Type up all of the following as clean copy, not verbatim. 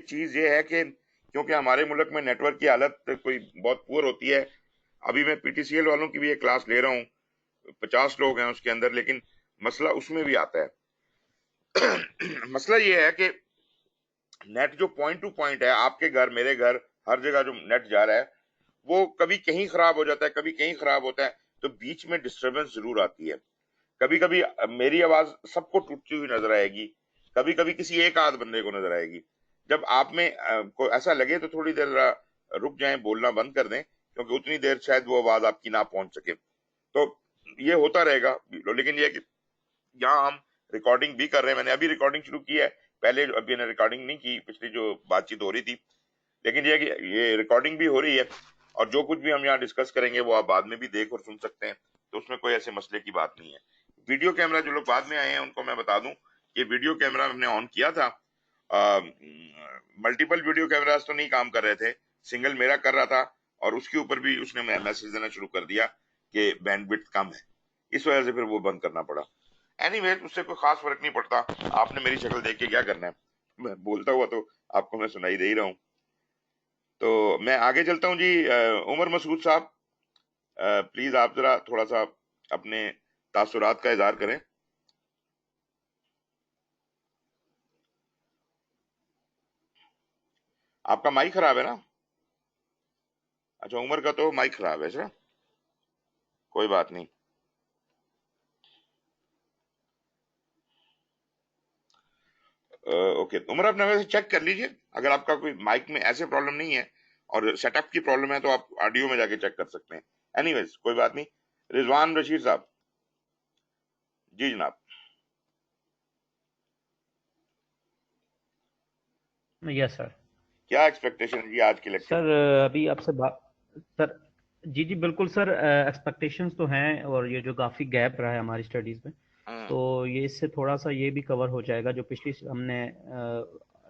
ایک چیز یہ ہے کہ کیونکہ ہمارے ملک میں نیٹ ورک کی حالت کوئی بہت پور ہوتی ہے. ابھی میں پی ٹی سی ایل والوں کی بھی ایک کلاس لے رہا ہوں, 50 لوگ ہیں اس کے اندر, لیکن مسئلہ اس میں بھی آتا ہے. مسئلہ یہ ہے کہ نیٹ جو پوائنٹ ٹو پوائنٹ ہے, آپ کے گھر میرے گھر ہر جگہ جو نیٹ جا رہا ہے وہ کبھی کہیں خراب ہو جاتا ہے, کبھی کہیں خراب ہوتا ہے, تو بیچ میں ڈسٹربنس ضرور آتی ہے. کبھی کبھی میری آواز سب کو ٹوٹتی ہوئی نظر آئے گی, کبھی کبھی کسی ایک آدھ بندے کو نظر آئے گی. جب آپ میں کو ایسا لگے تو تھوڑی دیر رک جائیں, بولنا بند کر دیں, کیونکہ اتنی دیر شاید وہ آواز آپ کی نہ پہنچ سکے. تو یہ ہوتا رہے گا. لیکن یہ کہ یہاں ہم ریکارڈنگ بھی کر رہے ہیں, میں نے ابھی ریکارڈنگ شروع کی ہے, پہلے ابھی نے ریکارڈنگ نہیں کی, پچھلی جو بات چیت ہو رہی تھی. لیکن یہ کہ یہ ریکارڈنگ بھی ہو رہی ہے, اور جو کچھ بھی ہم یہاں ڈسکس کریں گے وہ آپ بعد میں بھی دیکھ اور سن سکتے ہیں, تو اس میں کوئی ایسے مسئلے کی بات نہیں ہے. ویڈیو کیمرہ جو لوگ بعد میں آئے ہیں ان کو میں بتا دوں کہ ویڈیو کیمرہ ہم نے آن کیا تھا. ملٹیپل ویڈیو کیمراز تو نہیں کام کر رہے تھے, سنگل میرا کر رہا تھا, اور اس کے اوپر بھی اس نے میسج دینا شروع کر دیا کہ بینڈ وڈتھ کم ہے, اس وجہ سے پھر وہ بند کرنا پڑا. اینی ویز اس سے کوئی خاص فرق نہیں پڑتا, آپ نے میری شکل دیکھ کے کیا کرنا ہے, میں بولتا ہوا تو آپ کو میں سنائی دے ہی رہا ہوں. تو میں آگے چلتا ہوں جی. عمر مسعود صاحب, پلیز آپ ذرا تھوڑا سا اپنے تاثرات کا اظہار کریں. آپ کا مائک خراب ہے نا؟ اچھا, عمر کا تو مائک خراب ہے سر, کوئی بات نہیں. اوکے, عمر آپ ویسے چیک کر لیجئے, اگر آپ کا کوئی مائک میں ایسے پرابلم نہیں ہے اور سیٹ اپ کی پرابلم ہے تو آپ آڈیو میں جا کے چیک کر سکتے ہیں. اینی ویز کوئی بات نہیں. رضوان رشید صاحب, جی جناب. یس سر. کیا ایکسپیکٹیشن ہے جی آج کے لیکچر؟ سر ابھی آپ سے بات, سر جی جی بالکل سر, ایکسپیکٹیشنز تو ہیں, اور یہ جو کافی گیپ رہا ہے ہماری اسٹڈیز میں, تو یہ اس سے تھوڑا سا یہ بھی کور ہو جائے گا. جو پچھلی ہم نے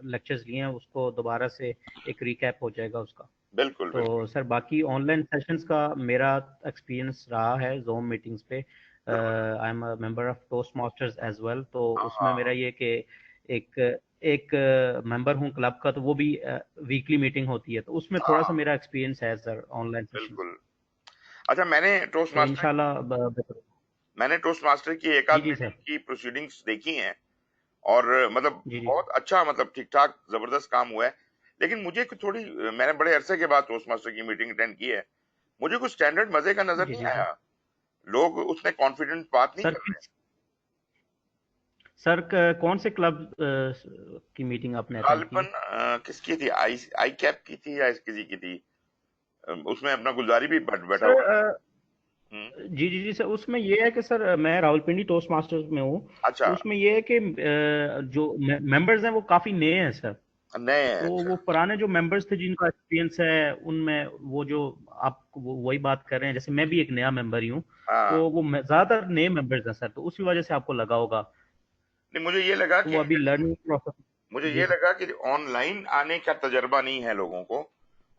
لیکچرز لیے ہیں اس کو دوبارہ سے ایک ریکیپ ہو جائے گا اس کا. بالکل تو بالکل سر باقی آن لائن سیشنز کا میرا ایکسپیرینس رہا ہے زوم میٹنگز پہ. I am a member of toastmasters as well, تو اس میں میرا یہ کہ ایک ایک ممبر ہوں کلب کا, تو وہ بھی ویکلی میٹنگ ہوتی ہے, تو اس میں تھوڑا سا میرا ایکسپیرینس ہے سر آن لائن سیشنز. بالکل. اچھا, میں نے ٹوسٹ تو ماسٹر انشاءاللہ کی ایک جی آدھ جی سر. میٹنگ کی پروسیڈنگز دیکھی ہیں, اور مطلب جی جی بہت اچھا, مطلب ٹھیک ٹھاک زبردست کام ہوا ہے. لیکن مجھے تھوڑی, میں نے بڑے عرصے کے بعد ٹوسٹ ماسٹر کی میٹنگ اٹینڈ کی ہے, مجھے کچھ سٹینڈرڈ مزے کا نظر جی نہیں جی سر. آیا. لوگ اس میں کانفیڈنٹ بات نہیں سر کر رہے. سر کون سے کلب کی میٹنگ آپ نے اٹینڈ کی غالباً ہے؟ کس کی تھی, آئی کیپ کی تھی یا کسی کی تھی, اس میں اپنا گلزاری بھی بیٹھا سر ہوا تھا. جی جی جی سر, اس میں یہ ہے کہ سر میں راولپنڈی ٹوسٹ ماسٹرز میں ہوں, اچھا, تو اس میں یہ ہے کہ جو ممبرز ہیں وہ کافی نئے ہیں سر. نئے ہیں. تو اچھا, وہ پرانے جو ممبرز تھے جن کا ایکسپیرینس ہے ان میں, وہ جو آپ وہی بات کر رہے ہیں, جیسے میں بھی ایک نیا ممبر ہی ہوں, ہاں. تو وہ زیادہ تر نئے ممبرز ہیں سر, تو اسی وجہ سے آپ کو لگا ہوگا. نہیں, مجھے یہ لگا تو کہ وہ ابھی لرننگ پروسیس. جی آن لائن آنے کا تجربہ نہیں ہے لوگوں کو,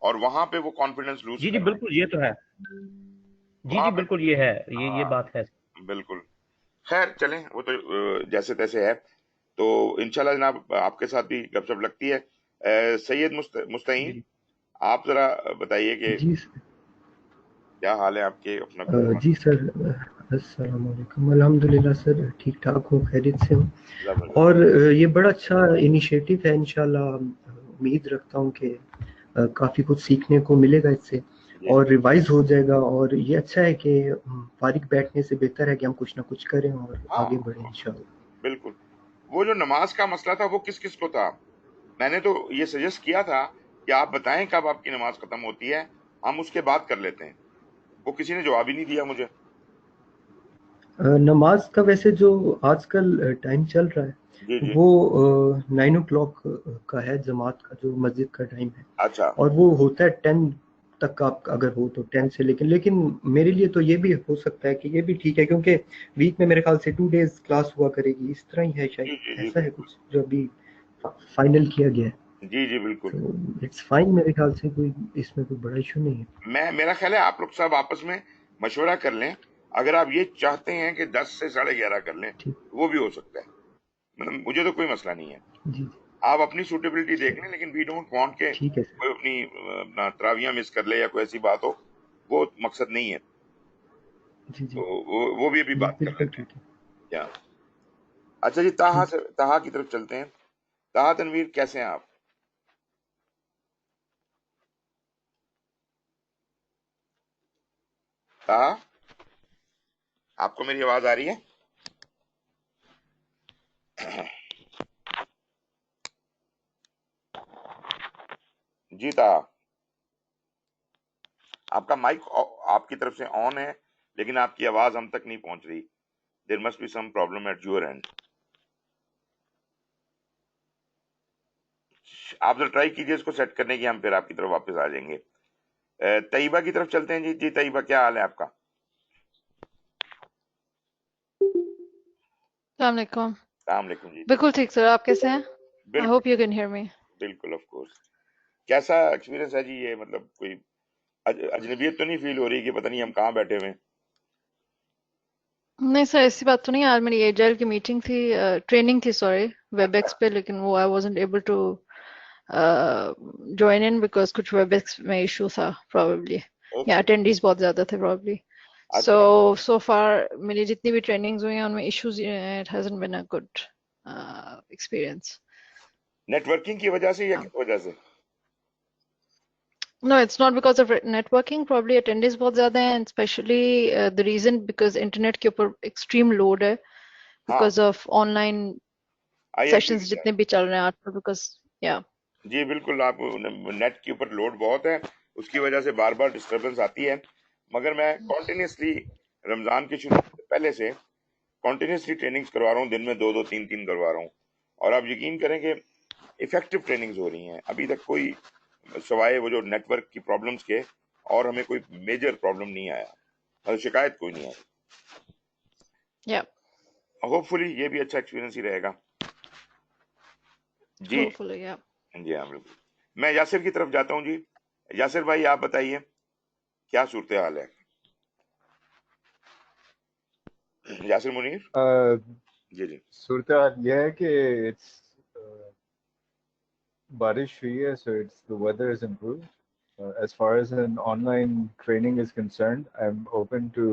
اور وہاں پہ وہ کانفیڈنس لوز جی جی کر رہے بالکل, یہ تو ہے. ہیں جی وہاں جی پہ. بالکل, یہ ہے, یہ ہاں, بات ہے. بالکل. خیر چلیں, وہ تو جیسے تیسے ہے. تو انشاءاللہ جناب آپ کے ساتھ بھی گپ شپ لگتی ہے. سید جی مستعین, جی آپ ذرا بتائیے کہ جی کیا حال ہے آپ کے, اپنا جی سر, السلام علیکم. الحمدللہ سر, ٹھیک ٹھاک ہوں, خیریت سے ہوں. اور یہ بڑا اچھا انیشیٹو ہے, انشاءاللہ امید رکھتا ہوں کہ کافی کچھ سیکھنے کو ملے گا اس سے, جی اور ریوائز ہو جائے گا. اور یہ اچھا ہے کہ فارغ بیٹھنے سے بہتر ہے کہ ہم کچھ نہ کچھ کریں اور ہاں آگے بڑھیں انشاءاللہ. بالکل. وہ جو نماز کا مسئلہ تھا وہ کس کس کو تھا؟ میں نے تو یہ سجیسٹ کیا تھا کہ آپ بتائیں کب آپ کی نماز ختم ہوتی ہے, ہم اس کے بعد کر لیتے ہیں. وہ کسی نے جواب ہی نہیں دیا مجھے. نماز کا ویسے جو آج کل ٹائم چل رہا جی ہے جی. وہ 9 o'clock کا ہے, جماعت کا جو مسجد کا ٹائم ہے, اچھا, اور وہ ہوتا ہے 10 تک. آپ اگر ہو تو 10 سے, لیکن میرے لیے تو یہ بھی ہو سکتا ہے کہ یہ بھی ٹھیک ہے, کیونکہ ویک میں میرے خیال سے 2 days کلاس ہوا کرے گی, اس طرح ہی ہے شاید, جی جی جی ایسا ہے بالکل. کچھ جو ابھی فائنل کیا گیا ہے. جی جی بالکل. تو اٹس فائن, میرے خیال سے کوئی اس میں کوئی بڑا ایشو نہیں ہے. میرا خیال ہے آپ لوگ سب آپس میں مشورہ کر لیں. اگر آپ یہ چاہتے ہیں کہ 10 سے 11:30 کر لیں ٹھیک, وہ بھی ہو سکتا ہے, مطلب مجھے تو کوئی مسئلہ نہیں ہے. جی آپ اپنی سوٹیبلٹی دیکھ لیں، لیکن وی ڈونٹ وانٹ کہ ٹھیک ہے سر. کوئی اپنا تراویاں مس کر لے یا کوئی ایسی بات ہو، وہ مقصد نہیں ہے. جی جی تو وہ بھی ابھی جی بات کر بالکل لیتے ہیں. ٹھیک ہے. کیا اچھا جی، طہا کی طرف چلتے ہیں. طہا تنویر، کیسے ہیں آپ؟ طہا، آپ کو میری آواز آ رہی ہے؟ جی طہا، آپ کا مائک آپ کی طرف سے آن ہے، لیکن آپ کی آواز ہم تک نہیں پہنچ رہی. There must be some problem at your end. آپ ذرا ٹرائی کیجیے اس کو سیٹ کرنے کی، ہم پھر آپ کی طرف واپس آ جائیں گے. طیبہ کی طرف چلتے ہیں. جی جی طیبہ، کیا حال ہے آپ کا؟ السلام علیکم. السلام علیکم. جی بالکل ٹھیک سر، آپ کیسے ہیں؟ I بالکل hope you can hear me. بالکل آف کورس. کیسا ایکسپیرینس ہے جی یہ؟ مطلب کوئی اجنبیت تو نہیں فیل ہو رہی کہ پتہ نہیں ہم کہاں بیٹھے ہوئے ہیں؟ نہیں سر، ایسی بات تو نہیں. آج میری ایجائل کی میٹنگ تھی، ٹریننگ تھی سوری، ویب اچھا ایکس پہ، لیکن وہ I wasn't able to join in because کچھ ویب ایکس میں ایشو تھا probably، یا اوکے. اٹینڈیز بہت زیادہ تھے probably. اچھا، So far میری جتنی بھی ٹریننگز ہوئی ہیں ان میں issues, it hasn't been a good experience. Networking کی وجہ سے یا کس وجہ سے؟ No, it's not because of networking. Probably attendees بہت زیادہ ہیں, and especially the reason because internet کے اوپر extreme load ہے ہاں، because of online I agree sessions with جتنے بھی چل رہے ہیں آج کل. because yeah. جی بالکل. آپ نیٹ کے اوپر لوڈ بہت ہے، اس کی وجہ سے بار بار ڈسٹربنس آتی ہے. مگر میں کنٹینیوسلی رمضان کے شروع سے پہلے سے کنٹینیوسلی ٹریننگز کروا رہا ہوں، دن میں 2 3 کروا رہا ہوں. اور آپ یقین کریں کہ افیکٹو ٹریننگز ہو رہی ہیں. ابھی تک کوئی سوائے وہ جو نیٹ ورک کی پرابلمس کے اور ہمیں کوئی میجر پرابلم نہیں آیا، شکایت کوئی نہیں آئی. Yeah, ہوپ فلی یہ بھی اچھا ایکسپیرینس ہی رہے گا. جی hopefully, yeah. جی ہاں بالکل. میں یاسر کی طرف جاتا ہوں. جی یاسر بھائی، آپ بتائیے کیا صورتحال ہے؟ یاسر منیر. جی جی صورتحال یہ ہے کہ بارش ہوئی ہے، so it's the weather is improved. As far as an online training is concerned, I'm open to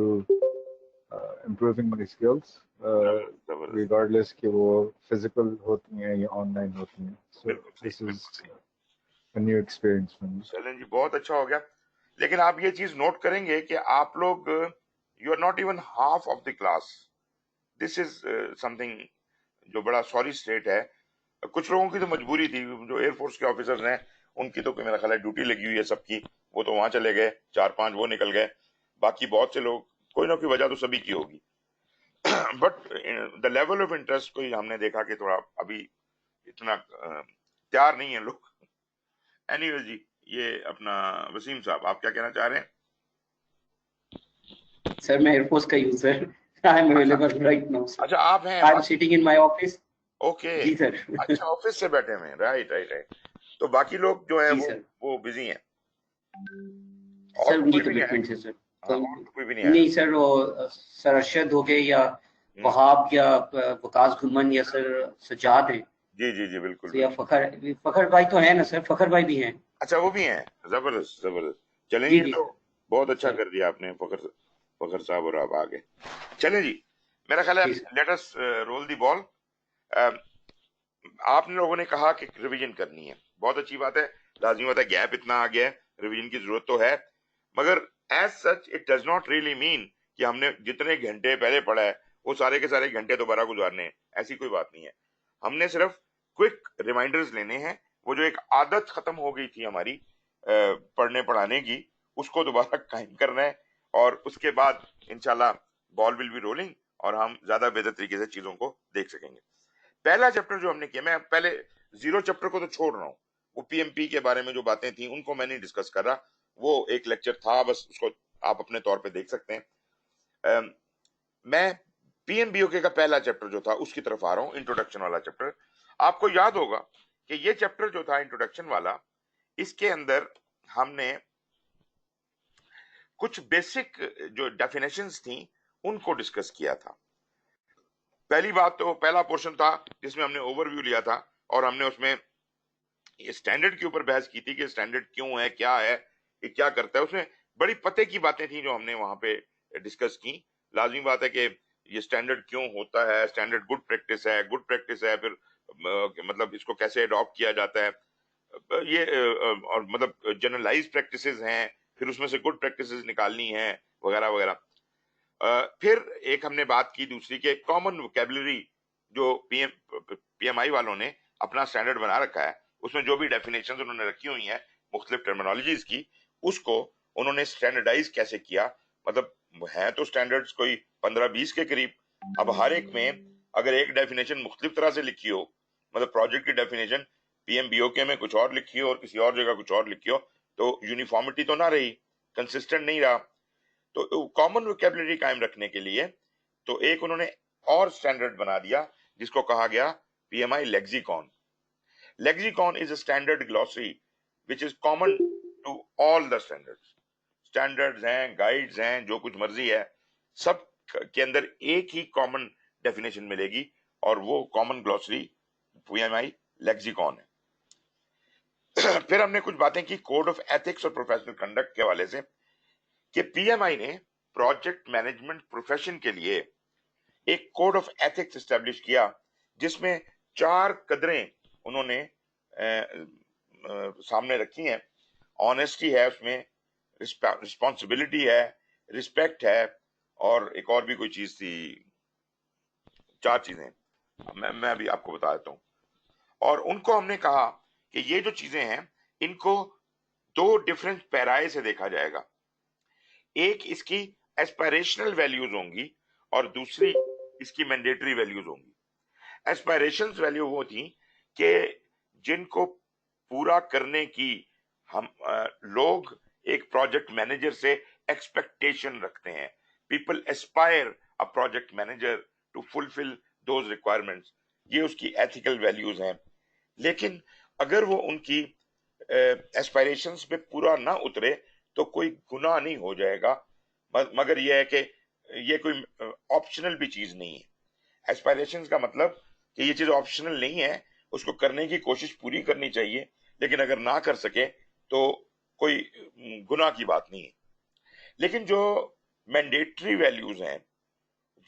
improving my skills, زبردست. regardless کہ وہ physical ہوتی ہیں یا online ہوتی ہیں. So بالکل this صحیح، is بالکل صحیح. a new experience for me. چلیں جی، بہت اچھا ہو گیا. لیکن آپ یہ چیز نوٹ کریں گے کہ آپ لوگ you are not even half of the class. This is something جو بڑا سوری اسٹیٹ ہے. کچھ لوگوں کی تو مجبوری تھی، جو ایئر فورس کے آفیسرز ہیں ان کی تو میرا خیال ہے ڈیوٹی لگی ہوئی ہے سب کی، وہ تو وہاں چلے گئے، 4 5 وہ نکل گئے. باقی بہت سے لوگ، کوئی نہ کوئی وجہ تو سبھی کی ہوگی. But the level of interest کوئی ہم نے دیکھا کہ تھوڑا ابھی اتنا تیار نہیں ہے لوگ. اینی ویز جی، یہ اپنا وسیم صاحب، آپ کیا کہنا چاہ رہے ہیں؟ سر میں ایئر فورس کا user, I am available right now sir. اچھا آپ ہیں؟ I am sitting in my office. Okay. جی سر. اچھا آفس سے بیٹھے ہوئے ہیں. Right right right. تو باقی لوگ جو ہیں جی سر. وہ بزی ہیں. اور سر تو ان کی کوئی بھی نہیں کمٹمنٹ ہے سر. آیا؟ ہاں، اور تو کوئی بھی نہیں آیا. نہیں سر، وہ سر ارشد ہو گئے یا وہاب یا وکاس گھمن یا سر سجاد ہیں. جی جی جی بالکل یا بالکل. فخر بھائی تو ہیں نا سر، فخر بھائی بھی ہیں. اچھا وہ بھی ہیں. زبردست زبردست. چلیں جی یہ جی تو سر. بہت اچھا سر کر دیا آپ نے، فخر صاحب اور آپ آگے. چلیں جی، میرا خیال ہے جی سر. لیٹ اس رول دی بال. آپ نے لوگوں نے کہا کہ ریویژن کرنی ہے، بہت اچھی بات ہے. لازمی بات ہے، گیپ اتنا آ گیا ہے، ریویژن کی ضرورت تو ہے. مگر as such it does not really mean کہ ہم نے جتنے گھنٹے پہلے پڑھا ہے وہ سارے کے سارے گھنٹے دوبارہ گزارنے ہیں. ایسی کوئی بات نہیں ہے. ہم نے صرف کوئک ریمائنڈرز لینے ہیں. وہ جو ایک عادت ختم ہو گئی تھی ہماری پڑھنے پڑھانے کی، اس کو دوبارہ قائم کرنا ہے. اور اس کے بعد انشاءاللہ بال ول بی رولنگ، اور ہم زیادہ بہتر طریقے سے چیزوں کو دیکھ سکیں گے. پہلا چیپٹر جو ہم نے کیا، میں پہلے 0 چیپٹر کو تو چھوڑ رہا ہوں، وہ پی ایم پی کے بارے میں جو باتیں تھیں ان کو میں نہیں ڈسکس کر رہا. وہ ایک لیکچر تھا، بس اس کو آپ اپنے طور پہ دیکھ سکتے ہیں. میں پی ایم بی او کے کا پہلا چیپٹر جو تھا اس کی طرف آ رہا ہوں، انٹروڈکشن والا چیپٹر. آپ کو یاد ہوگا کہ یہ چیپٹر جو تھا انٹروڈکشن والا، اس کے اندر ہم نے کچھ بیسک جو ڈیفینیشنز تھیں ان کو ڈسکس کیا تھا. پہلی بات تو پہلا پورشن تھا جس میں ہم نے اوور ویو لیا تھا، اور ہم نے اس میں یہ اسٹینڈرڈ کے اوپر بحث کی تھی کہ اسٹینڈرڈ کیوں ہے، کیا ہے، یہ کیا کرتا ہے. اس میں بڑی پتے کی باتیں تھیں جو ہم نے وہاں پہ ڈسکس کی. لازمی بات ہے کہ یہ اسٹینڈرڈ کیوں ہوتا ہے، اسٹینڈرڈ گڈ پریکٹس ہے، گڈ پریکٹس ہے، پھر مطلب اس کو کیسے اڈاپٹ کیا جاتا ہے، یہ اور مطلب جنرلائز پریکٹسز ہیں، پھر اس میں سے گڈ پریکٹسز نکالنی ہیں وغیرہ وغیرہ. پھر ایک ہم نے بات کی دوسری کہ کامن ووکیبلری جو پی ایم آئی والوں نے اپنا اسٹینڈرڈ بنا رکھا ہے، اس میں جو بھی ڈیفینیشنز انہوں نے رکھی ہوئی ہیں مختلف ٹرمینالوجیز کی، اس کو انہوں نے اسٹینڈرڈائز کیسے کیا. مطلب ہیں تو اسٹینڈرڈز کوئی 15-20 کے قریب. اب ہر ایک میں اگر ایک ڈیفینیشن مختلف طرح سے لکھی ہو، مطلب پروجیکٹ کی definition P M B O K میں کچھ اور لکھی ہو اور کسی اور جگہ کچھ اور لکھی ہو، تو یونیفارمٹی تو نہ رہی، کنسسٹنٹ نہیں رہا. تو کامن ووکیبلری قائم رکھنے کے لیے تو ایک انہوں نے اور اسٹینڈرڈ بنا دیا جس کو کہا گیا P M I lexicon. Lexicon is a standard glossary which is common to all the standards. Standards ہیں، گائیڈز ہیں، جو کچھ مرضی ہے، سب کے اندر ایک ہی کامن ڈیفینیشن ملے گی، اور وہ کامن گلوسری پی ایم آئی لیگزیکون ہے. پھر ہم نے کچھ باتیں کی کوڈ آف ایتھکس اور پروفیشنل کنڈکٹ کے حوالے سے کہ پی ایم آئی نے پروجیکٹ مینجمنٹ پروفیشن کے لیے ایک کوڈ آف ایتھکس اسٹیبلش کیا جس میں 4 قدریں انہوں نے سامنے رکھی ہیں. آنیسٹی ہے، اس میں رسپانسبلٹی ہے، رسپیکٹ ہے، اور ایک اور بھی کوئی چیز تھی، 4 چیزیں میں ابھی آپ کو بتا دیتا ہوں. اور ان کو ہم نے کہا کہ یہ جو چیزیں ہیں ان کو 2 ڈفرنٹ پیرائے سے دیکھا جائے گا. ایک اس کی ایسپائریشنل ویلیوز ہوں گی اور دوسری اس کی مینڈیٹری ویلیوز ہوں گی. ایسپائریشنل ویلیو وہ تھیں کہ جن کو پورا کرنے کی ہم لوگ ایک پروجیکٹ مینیجر سے ایکسپیکٹیشن رکھتے ہیں. People aspire a project manager to fulfil those requirements. یہ اس کی ایتھیکل ویلیوز ہیں. لیکن اگر وہ ان کی ایسپائریشنز پہ پورا نہ اترے تو کوئی گناہ نہیں ہو جائے گا، مگر یہ ہے کہ یہ کوئی آپشنل بھی چیز نہیں ہے. ایسپائریشنز کا مطلب کہ یہ چیز آپشنل نہیں ہے، اس کو کرنے کی کوشش پوری کرنی چاہیے، لیکن اگر نہ کر سکے تو کوئی گناہ کی بات نہیں ہے. لیکن جو مینڈیٹری ویلیوز ہیں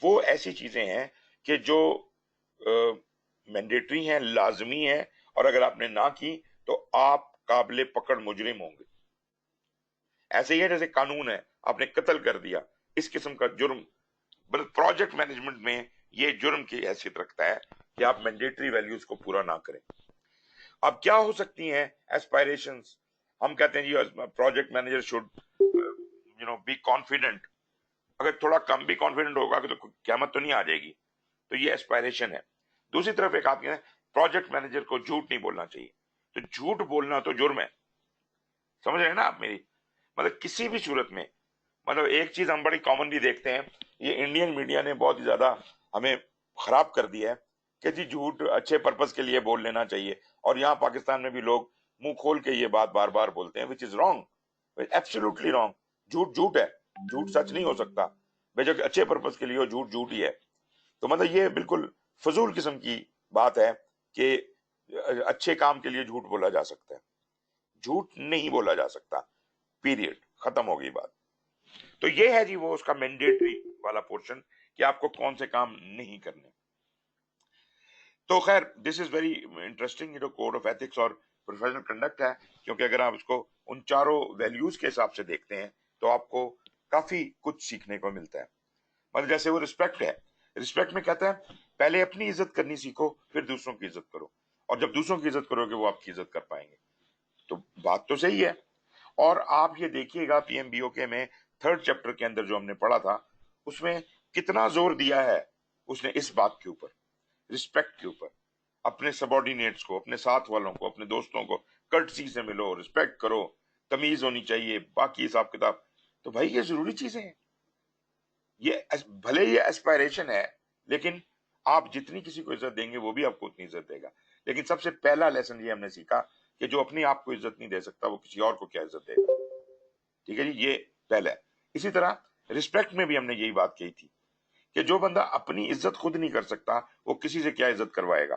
وہ ایسی چیزیں ہیں کہ جو مینڈیٹری ہیں، لازمی ہیں، اور اگر آپ نے نہ کی تو آپ قابل پکڑ مجرم ہوں گے. ایسے ہی ہے جیسے قانون ہے، آپ نے قتل کر دیا، اس قسم کا جرم پروجیکٹ مینجمنٹ میں یہ جرم کی حیثیت رکھتا ہے کہ آپ مینڈیٹری ویلیوز کو پورا نہ کریں. اب کیا ہو سکتی ہیں ایسپائریشنز؟ ہم کہتے ہیں جی project manager should be confident. اگر تھوڑا کم بھی کانفیڈنٹ ہوگا کہ تو قیامت تو نہیں آ جائے گی، تو یہ ایسپائریشن ہے. دوسری طرف ایک آپ کہتے ہیں پروجیکٹ مینیجر کو جھوٹ نہیں بولنا چاہیے. تو جھوٹ بولنا تو جرم ہے، سمجھ رہے ہیں نا آپ میری؟ مطلب کسی بھی صورت میں، مطلب ایک چیز ہم بڑی کامنلی دیکھتے ہیں، یہ انڈین میڈیا نے بہت ہی زیادہ ہمیں خراب کر دیا ہے کہ جی جھوٹ اچھے پرپز کے لیے بول لینا چاہیے. اور یہاں پاکستان میں بھی لوگ منہ کھول کے یہ بات بار بار بولتے ہیں، وچ از رانگ، ایبسولوٹلی رانگ. جھوٹ جھوٹ ہے، جھوٹ سچ نہیں ہو سکتا. بے جو کہ اچھے پرپز کے لیے ہو، جھوٹ جھوٹ ہی ہے. تو مطلب یہ بالکل فضول قسم کی بات ہے کہ اچھے کام کے لیے جھوٹ بولا جا سکتا ہے. جھوٹ نہیں بولا جا سکتا، پیریڈ، ختم ہو گئی بات. تو یہ ہے جی وہ اس کا مینڈیٹری والا پورشن کہ آپ کو کون سے کام نہیں کرنے. تو خیر دس از ویری انٹرسٹنگ، جو کوڈ آف ایتھکس اور پروفیشنل کنڈکٹ ہے، کیونکہ اگر آپ اس کو ان 4 ویلیوز کے حساب سے دیکھتے ہیں تو آپ کو کافی کچھ سیکھنے کو ملتا ہے. مطلب جیسے وہ رسپیکٹ ہے، رسپیکٹ میں کہتا ہے پہلے اپنی عزت کرنی سیکھو، پھر دوسروں کی عزت کرو، اور جب دوسروں کی عزت کرو گے وہ آپ کی عزت کر پائیں گے. تو بات تو صحیح ہے. اور آپ یہ دیکھیے گا پی ایم بی او کے میں 3rd چیپٹر کے اندر جو ہم نے پڑھا تھا، اس میں کتنا زور دیا ہے اس نے اس بات کے اوپر، رسپیکٹ کے اوپر. اپنے سبارڈینیٹس کو، اپنے ساتھ والوں کو، اپنے دوستوں کو کرٹسی سے ملو، رسپیکٹ کرو، تمیز ہونی چاہیے، باقی حساب کتاب. تو بھائی یہ ضروری چیزیں ہیں. یہ بھلے یہ ایسپائریشن ہے، لیکن آپ جتنی کسی کو عزت دیں گے وہ بھی آپ کو اتنی عزت دے گا. لیکن سب سے پہلا لیسن یہ ہم نے سیکھا کہ جو اپنی آپ کو عزت نہیں دے سکتا وہ کسی اور کو کیا عزت دے گا. ٹھیک ہے جی، یہ پہلا ہے. اسی طرح رسپیکٹ میں بھی ہم نے یہی بات کہی تھی کہ جو بندہ اپنی عزت خود نہیں کر سکتا وہ کسی سے کیا عزت کروائے گا.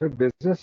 So business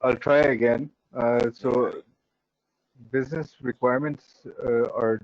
I'll try again. So business requirements are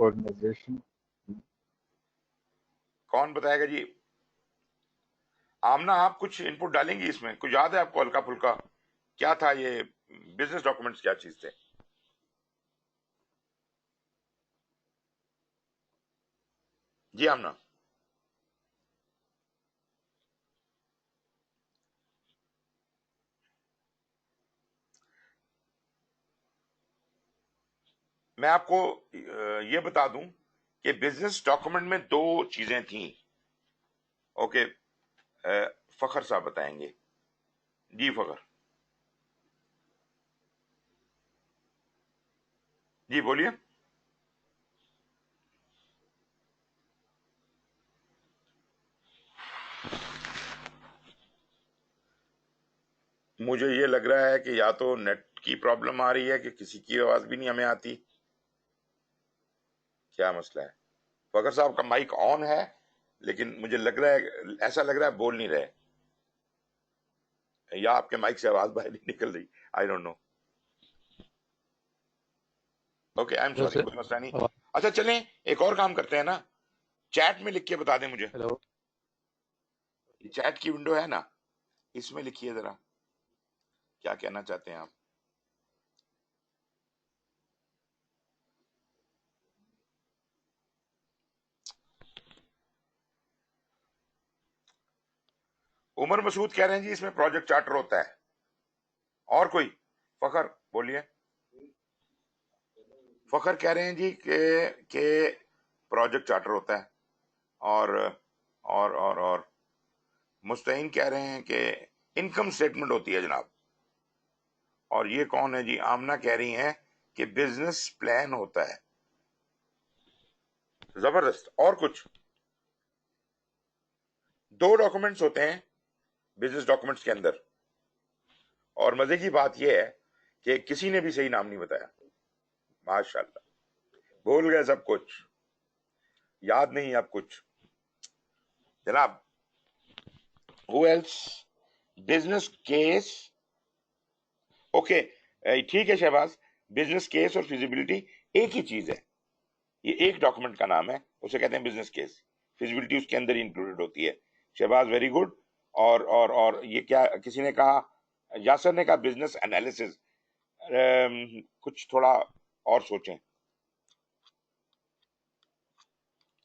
organization کون بتائے گا جی؟ آمنا آپ کچھ انپٹ ڈالیں گی اس میں؟ کچھ یاد ہے آپ کو ہلکا پھلکا؟ کیا تھا یہ بزنس ڈاکومنٹس، کیا چیز تھے؟ جی آمنا. میں آپ کو یہ بتا دوں کہ بزنس ڈاکومنٹ میں دو چیزیں تھیں. اوکے، فخر صاحب بتائیں گے. جی فخر جی بولیے. مجھے یہ لگ رہا ہے کہ یا تو نیٹ کی پرابلم آ رہی ہے کہ کسی کی آواز بھی نہیں ہمیں آتی. کیا مسئلہ ہے؟ فخر صاحب کا مائک آن ہے لیکن مجھے لگ رہا ہے، ایسا لگ رہا ہے بول نہیں رہے، یا آپ کے مائک سے آواز باہر نہیں نکل رہی. I don't know. Okay I am hello sorry, sir. کوئی مسئلہ نہیں. اچھا چلیں ایک اور کام کرتے ہیں نا، چیٹ میں لکھ کے بتا دیں مجھے. ہلو. چیٹ کی ونڈو ہے نا، اس میں لکھیے ذرا کیا کہنا چاہتے ہیں آپ. عمر مسعود کہہ رہے ہیں جی اس میں پروجیکٹ چارٹر ہوتا ہے. اور کوئی؟ فخر بولیے. فخر کہہ رہے ہیں جی کہ پروجیکٹ چارٹر ہوتا ہے، اور مستعین کہہ رہے ہیں کہ انکم سٹیٹمنٹ ہوتی ہے جناب. اور یہ کون ہے جی؟ آمنہ کہہ رہی ہیں کہ بزنس پلان ہوتا ہے. زبردست. اور کچھ؟ دو ڈاکومنٹس ہوتے ہیں بزنس ڈاکومنٹس کے اندر، اور مزے کی بات یہ ہے کہ کسی نے بھی صحیح نام نہیں بتایا. ماشاءاللہ، بھول گئے سب کچھ، یاد نہیں اب کچھ. جناب who else؟ Business case. Okay ٹھیک ہے شہباز، بزنس کیس اور فیزیبلٹی ایک ہی چیز ہے. یہ ایک ڈاکومنٹ کا نام ہے، اسے کہتے ہیں بزنس کیس. فیزیبلٹی اس کے اندر ہی انکلوڈڈ ہوتی ہے. Shahbaz very good. اور یہ کیا کسی نے کہا؟ یاسر نے کہا بزنس انالیسز. کچھ تھوڑا اور سوچیں.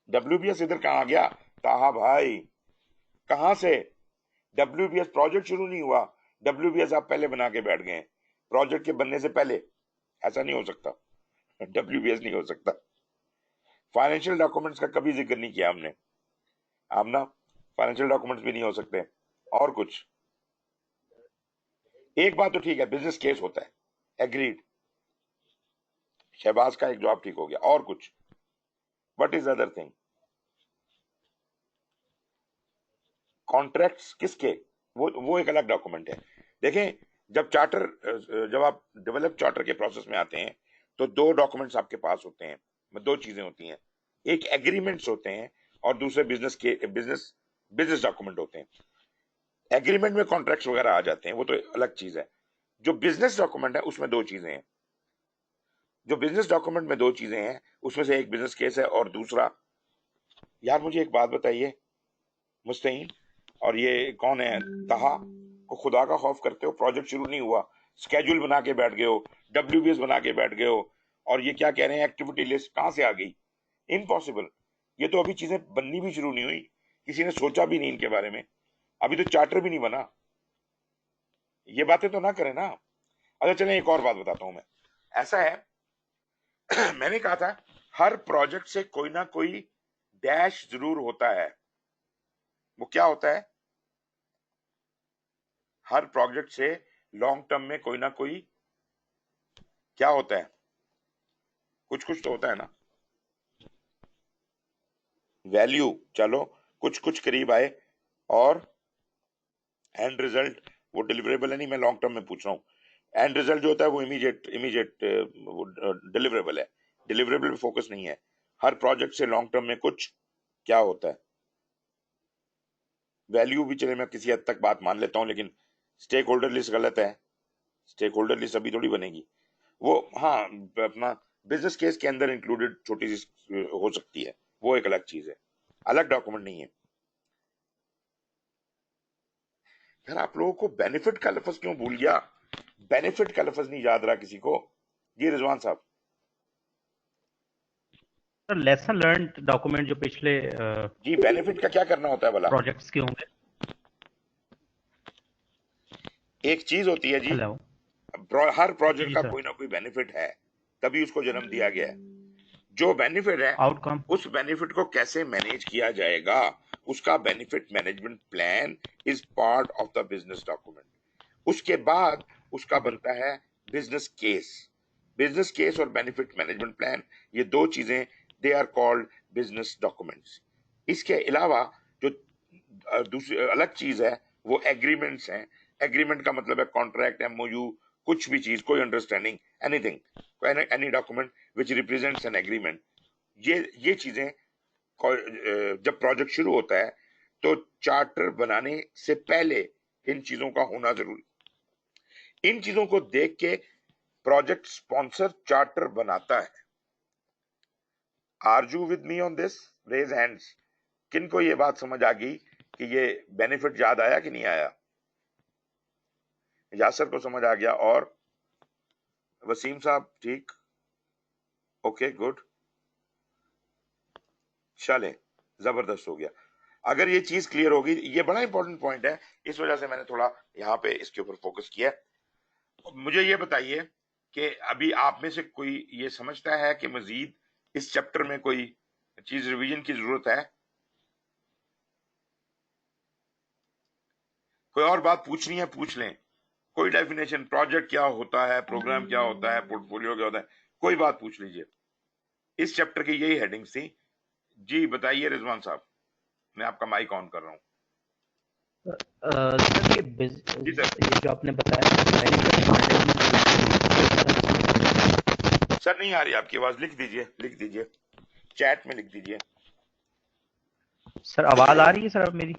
ڈبلیو بی ایس ادھر کہاں گیا؟ تاہا بھائی کہاں سے؟ ڈبلیو بی ایس پروجیکٹ شروع نہیں ہوا، ڈبلیو بی ایس آپ پہلے بنا کے بیٹھ گئے پروجیکٹ کے بننے سے پہلے. ایسا نہیں ہو سکتا، ڈبلیو بی ایس نہیں ہو سکتا. فائنینشیل ڈاکومنٹس کا کبھی ذکر نہیں کیا ہم نے. آمنا فائنینشیل ڈاکومنٹس بھی نہیں ہو سکتے. اور کچھ؟ ایک بات تو ٹھیک ہے، بزنس کیس ہوتا ہے. ایگریڈ. شہباز کا ایک جواب ٹھیک ہو گیا. اور کچھ؟ What is other thing? Contracts کس کے؟ وہ ایک الگ ڈاکومنٹ ہے. دیکھیں جب آپ ڈیولپ چارٹر کے پروسیس میں آتے ہیں تو دو ڈاکومنٹس آپ کے پاس ہوتے ہیں، دو چیزیں ہوتی ہیں. ایک ایگریمنٹس ہوتے ہیں اور دوسرے بزنس ڈاکومنٹ ہوتے ہیں. ایگریمنٹ میں کانٹریکٹس وغیرہ آ جاتے ہیں، وہ تو الگ چیز ہے. جو بزنس ڈاکومنٹ ہے اس میں دو چیزیں ہیں. جو بزنس ڈاکومنٹ میں دو چیزیں ہیں اس میں سے ایک بزنس کیس ہے اور دوسرا، یار مجھے ایک بات بتائیے مستعین، اور یہ کون ہے تہا کو، خدا کا خوف کرتے ہو؟ پروجیکٹ شروع نہیں ہوا، سکیجول بنا کے بیٹھ گئے ہو، ڈبلیو بی ایس بنا کے بیٹھ گئے ہو، اور یہ کیا کہہ رہے ہیں ایکٹیویٹی لسٹ کہاں سے آ گئی؟ امپاسبل. یہ تو ابھی چیزیں بننی بھی شروع نہیں ہوئی، کسی نے سوچا بھی نہیں ان کے بارے میں، ابھی تو چارٹر بھی نہیں بنا. یہ باتیں تو نہ کریں نا. اچھا چلیں ایک اور بات بتاتا ہوں میں. ایسا ہے میں نے کہا تھا ہر پروجیکٹ سے کوئی نہ کوئی ڈیش ضرور ہوتا ہے. وہ کیا ہوتا ہے؟ ہر پروجیکٹ سے لانگ ٹرم میں کوئی نہ کوئی کیا ہوتا ہے؟ کچھ تو ہوتا ہے نا، ویلیو. چلو کچھ قریب آئے. اور اینڈ ریزلٹ وہ ڈیلیوریبل ہے، نہیں میں لانگ ٹرم میں پوچھ رہا ہوں. اینڈ ریزلٹ جو ہوتا ہے وہ امیجیٹ ڈیلیوریبل ہے، ڈیلیوریبل پہ فوکس نہیں ہے. ہر پروجیکٹ سے لانگ ٹرم میں کچھ کیا ہوتا ہے؟ ویلیو بھی چلے میں کسی حد تک بات مان لیتا ہوں، لیکن اسٹیک ہولڈر لسٹ غلط ہے. اسٹیک ہولڈر لسٹ ابھی تھوڑی بنے گی. وہ ہاں اپنا بزنس کیس کے اندر انکلوڈڈ چھوٹی سی ہو سکتی ہے، وہ ایک الگ چیز ہے. الگ ڈاکومنٹ نہیں ہے. یار آپ لوگوں کو بینیفٹ کا لفظ کیوں بھول گیا؟ بینیفٹ کا لفظ نہیں یاد رہا کسی کو؟ جی رضوان صاحب. سر لیسن لرنڈ ڈاکومنٹ جو پچھلے جی بینیفٹ کا کیا کرنا ہوتا ہے بھلا؟ پروجیکٹس کے ہوں گے. ایک چیز ہوتی ہے جی، ہیلو ہر پروجیکٹ جی کا سر. کوئی نہ کوئی بینیفٹ ہے، تبھی اس کو جنم دیا گیا ہے. جو بینیفٹ ہے آؤٹ کم. اس بینیفٹ کو کیسے مینیج کیا جائے گا، اس کا benefit management plan is part of the business document. اس کے بعد اس کا بنتا ہے بزنس کیس. بزنس کیس اور بینیفٹ مینجمنٹ پلان، یہ دو چیزیں they are called business documents. اس کے علاوہ جو دوسری الگ چیز ہے وہ ایگریمنٹس ہیں. ایگریمنٹ کا مطلب ہے کانٹریکٹ، ایم او یو، کچھ بھی چیز، کوئی understanding, any thing, any document which represents an agreement. یہ چیزیں جب پروجیکٹ شروع ہوتا ہے تو چارٹر بنانے سے پہلے ان چیزوں کا ہونا ضروری. ان چیزوں کو دیکھ کے پروجیکٹ سپانسر چارٹر بناتا ہے. Are you with me on this? Raise hands. کن کو یہ بات سمجھ آ گئی کہ یہ بینیفٹ یاد آیا کہ نہیں آیا؟ یاسر کو سمجھ آ گیا، اور وسیم صاحب ٹھیک، اوکے گڈ، چلیں زبردست ہو گیا. اگر یہ چیز کلیئر ہوگی، یہ بڑا امپورٹنٹ پوائنٹ ہے، اس وجہ سے میں نے تھوڑا یہاں پہ اس کے اوپر فوکس کیا. مجھے یہ بتائیے کہ ابھی آپ میں سے کوئی یہ سمجھتا ہے کہ مزید اس چیپٹر میں کوئی چیز ریویژن کی ضرورت ہے؟ کوئی اور بات پوچھنی ہے پوچھ لیں. کوئی ڈیفینیشن، پروجیکٹ کیا ہوتا ہے، پروگرام کیا ہوتا ہے، پورٹ فولیو کیا ہوتا ہے، کوئی بات پوچھ لیجئے. اس چیپٹر کی یہی ہیڈنگز تھی. جی بتائیے رضوان صاحب، میں آپ کا مائک آن کر رہا ہوں. سر جی سر. یہ جو آپ نے بتایا سر نہیں آ رہی آپ کی آواز، لکھ دیجئے چیٹ میں لکھ دیجئے. سر آواز آ رہی ہے سر اب میری؟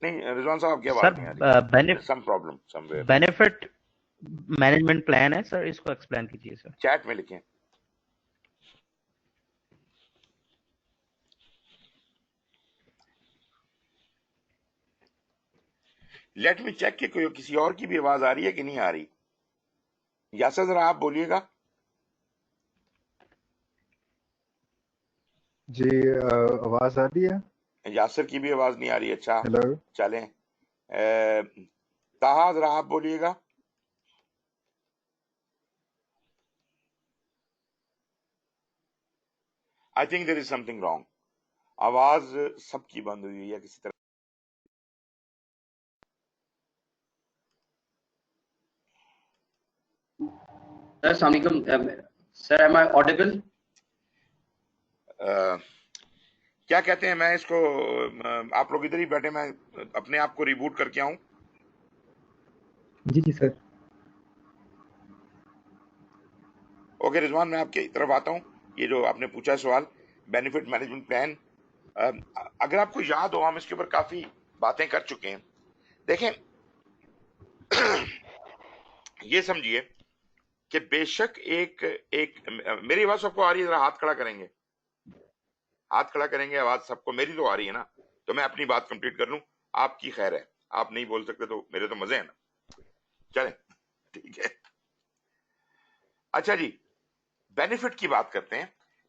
نہیں رضوان صاحب کی آواز نہیں آ رہی، some problem some where. Benefit management plan ہے سر، اس کو ایکسپلین کیجیے سر. چیٹ میں لکھیں. لیٹ می چیک کہ کوئی کسی اور کی بھی آواز آ رہی ہے کہ نہیں آ رہی. یاسر ذرا آپ بولیے گا. جی آواز آ رہی ہے؟ یاسر کی بھی آواز نہیں آ رہی. اچھا ہیلو. چلیں طاہا ذرا آپ بولیے گا. I think there is something wrong. آواز سب کی بند ہوئی ہے کسی طرح. سر السلام علیکم. سر ایم آئی آڈیبل؟ کیا کہتے ہیں، میں اس کو آپ لوگ ادھر ہی بیٹھے، میں اپنے آپ کو ریبوٹ کر کے آؤں. جی سر. اوکے رضوان، میں آپ کی طرف آتا ہوں. یہ جو آپ نے پوچھا سوال بینیفٹ مینجمنٹ پلان، اگر آپ کو یاد ہو ہم اس کے اوپر کافی باتیں کر چکے ہیں. دیکھیں یہ سمجھیے کہ بے شک ایک میری آواز سب کو آ رہی ہے؟ ذرا ہاتھ کھڑا کریں گے، ہاتھ کھڑا کریں گے. آواز سب کو میری تو آ رہی ہے نا، تو میں اپنی بات کمپلیٹ کر لوں. آپ کی خیر ہے، آپ نہیں بول سکتے تو میرے تو مزے ہیں نا. چلیں ٹھیک ہے. اچھا جی، بینیفٹ کی بات کرتے ہیں.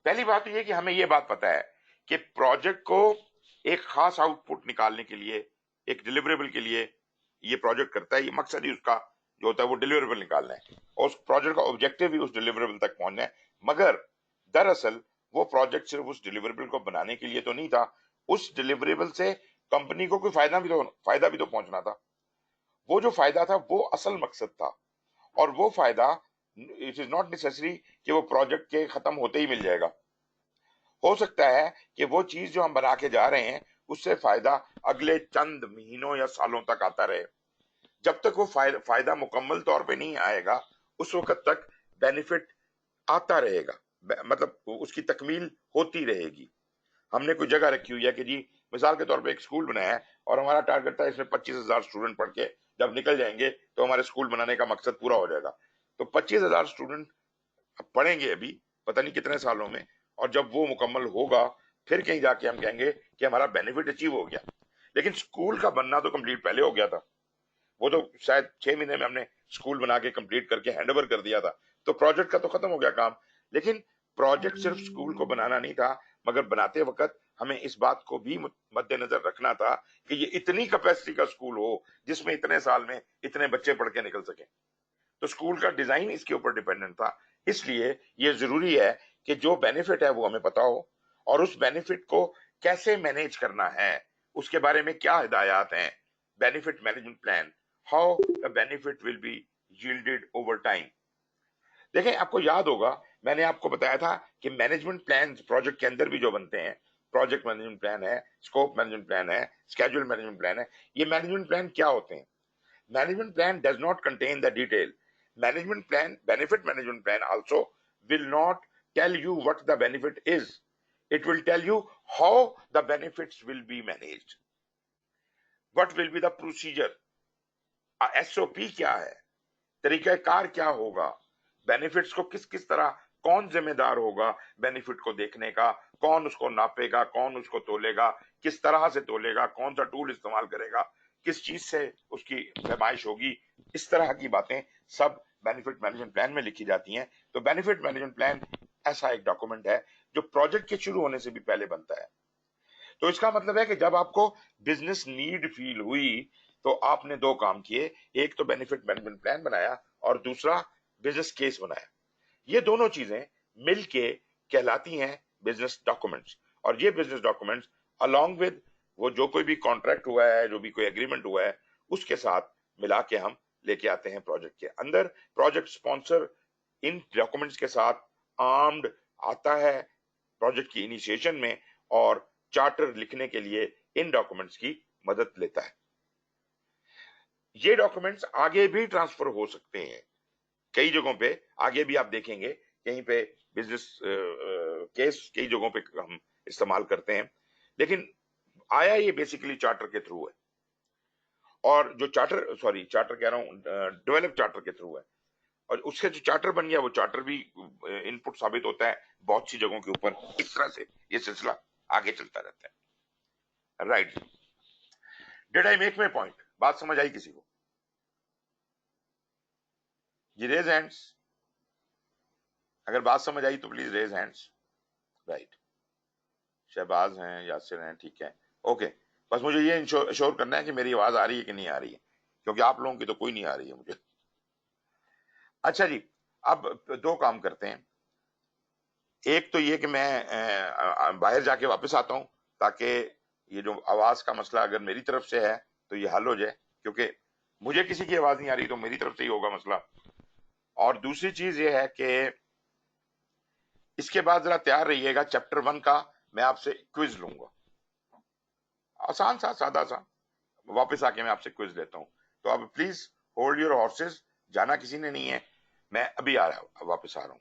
پہلی بات تو یہ کہ ہمیں یہ بات پتا ہے کہ پروجیکٹ کو ایک خاص آؤٹ پٹ نکالنے کے لیے، ایک ڈیلیوریبل کے لیے یہ پروجیکٹ کرتا ہے. یہ مقصد ہی اس کا جو ہوتا ہے وہ ڈیلیوریبل نکالنا ہے، اور اس پروجیکٹ کا آبجیکٹو بھی اس ڈیلیوریبل تک پہنچنا ہے. مگر دراصل وہ پروجیکٹ صرف اس ڈیلیوریبل کو بنانے کے لیے تو نہیں تھا، اس ڈیلیوریبل سے کمپنی کو کوئی فائدہ بھی تو پہنچنا تھا. وہ جو فائدہ تھا وہ اصل مقصد تھا، اور وہ فائدہ اٹ از ناٹ نیسیسری کہ وہ پروجیکٹ کے ختم ہوتے ہی مل جائے گا. ہو سکتا ہے کہ وہ چیز جو ہم بنا کے جا رہے ہیں اس سے فائدہ اگلے چند مہینوں یا سالوں تک آتا رہے. جب تک وہ فائدہ مکمل طور پہ نہیں آئے گا اس وقت تک بینیفٹ آتا رہے گا، مطلب اس کی تکمیل ہوتی رہے گی. ہم نے کوئی جگہ رکھی ہوئی ہے کہ جی مثال کے طور پہ ایک اسکول بنایا ہے اور ہمارا ٹارگٹ تھا اس میں 25,000 اسٹوڈنٹ پڑھ کے جب نکل جائیں گے تو ہمارے اسکول بنانے کا مقصد پورا ہو جائے گا. تو 25,000 اسٹوڈنٹ پڑھیں گے ابھی پتہ نہیں کتنے سالوں میں، اور جب وہ مکمل ہوگا پھر کہیں جا کے ہم کہیں گے کہ ہمارا بینیفٹ اچیو ہو گیا. لیکن اسکول کا بننا تو کمپلیٹ پہلے ہو گیا تھا. وہ تو شاید 6 مہینے میں ہم نے اسکول بنا کے کمپلیٹ کر کے ہینڈ اوور کر دیا تھا. تو پروجیکٹ کا تو ختم ہو گیا کام. لیکن پروجیکٹ صرف اسکول کو بنانا نہیں تھا, مگر بناتے وقت ہمیں اس بات کو بھی مد نظر رکھنا تھا کہ یہ اتنی کیپیسٹی کا اسکول ہو جس میں اتنے سال میں اتنے بچے پڑھ کے نکل سکیں. تو اسکول کا ڈیزائن اس کے اوپر ڈیپینڈنٹ تھا. اس لیے یہ ضروری ہے کہ جو بینیفٹ ہے وہ ہمیں پتا ہو, اور اس بینیفٹ کو کیسے مینیج کرنا ہے, اس کے بارے میں کیا ہدایات ہیں. Benefit management plan, how the benefit will be yielded over time. دیکھیں, آپ کو یاد ہوگا میں نے آپ کو بتایا تھا کہ مینجمنٹ پلان پروجیکٹ کے اندر بھی جو بنتے ہیں, پروجیکٹ مینجمنٹ پلان ہے, اسکوپ مینجمنٹ پلان ہے, اسکیڈول مینجمنٹ پلان ہے. یہ مینجمنٹ پلان کیا ہوتے ہیں؟ Management plan does not contain the detail. Management plan, benefit management plan also will not tell you what the benefit is. It will tell you how the benefits will be managed. What will be the procedure? SOP کیا ہے, طریقہ کار کیا ہوگا, benefits کو کس کس طرح, کون ذمہ دار ہوگا بینیفٹ کو دیکھنے کا, کون اس کو ناپے گا, کون اس کو تولے گا, کس طرح سے تولے گا, کون سا ٹول استعمال کرے گا, کس چیز سے اس کی پیمائش ہوگی. اس طرح کی باتیں سب بینیفٹ مینجمنٹ پلان میں لکھی جاتی ہیں. تو بینیفٹ مینجمنٹ پلان ایسا ایک ڈاکومنٹ ہے جو پروجیکٹ کے شروع ہونے سے بھی پہلے بنتا ہے. تو اس کا مطلب ہے کہ جب آپ کو بزنس نیڈ فیل ہوئی تو آپ نے دو کام کیے, ایک تو بینیفٹ مینجمنٹ پلان بنایا اور دوسرا بزنس کیس بنایا. یہ دونوں چیزیں مل کے کہلاتی ہیں بزنس ڈاکومنٹس. اور یہ بزنس ڈاکومنٹس along with وہ جو کوئی بھی کانٹریکٹ ہوا ہے, جو بھی کوئی ایگریمنٹ ہوا ہے, اس کے ساتھ ملا کے ہم لے کے آتے ہیں پروجیکٹ کے اندر. پروجیکٹ سپانسر ان ڈاکومنٹس کے ساتھ آرمڈ آتا ہے پروجیکٹ کی انیشیشن میں, اور چارٹر لکھنے کے لیے ان ڈاکومنٹس کی مدد لیتا ہے. یہ ڈاکومنٹس آگے بھی ٹرانسفر ہو سکتے ہیں کئی جگہوں پہ. آگے بھی آپ دیکھیں گے کہیں پہ بزنس کیس کئی جگہوں پہ ہم استعمال کرتے ہیں. لیکن آیا یہ بیسیکلی چارٹر کے تھرو ہے, اور جو چارٹر کہہ رہا ہوں, ڈیولپ چارٹر کے تھرو ہے, اور اس سے جو چارٹر بن گیا وہ چارٹر بھی ان پٹ ثابت ہوتا ہے بہت سی جگہوں کے اوپر. اس طرح سے یہ سلسلہ آگے چلتا رہتا ہے. Right, did I make my point? بات سمجھ آئی کسی کو؟ جی ریز ہینڈس, اگر بات سمجھ آئی تو please raise hands. Right, Shahbaz ہیں, یاسر ہیں, ٹھیک ہے, اوکے. بس مجھے یہ انشور کرنا ہے کہ میری آواز آ رہی ہے کہ نہیں آ رہی ہے, کیونکہ آپ لوگوں کی تو کوئی نہیں آ رہی ہے مجھے. اچھا جی, اب دو کام کرتے ہیں. ایک تو یہ کہ میں باہر جا کے واپس آتا ہوں تاکہ یہ جو آواز کا مسئلہ اگر میری طرف سے ہے تو یہ حل ہو جائے, کیونکہ مجھے کسی کی آواز نہیں آ رہی تو میری طرف سے ہی ہوگا مسئلہ. اور دوسری چیز یہ ہے کہ اس کے بعد ذرا تیار رہیے گا, چیپٹر 1 کا میں آپ سے کوئز لوں گا, آسان سا سادہ سا. واپس آ کے میں آپ سے کوئز لیتا ہوں. تو اب پلیز ہولڈ یور ہارسز, جانا کسی نے نہیں ہے, میں ابھی واپس آ رہا ہوں.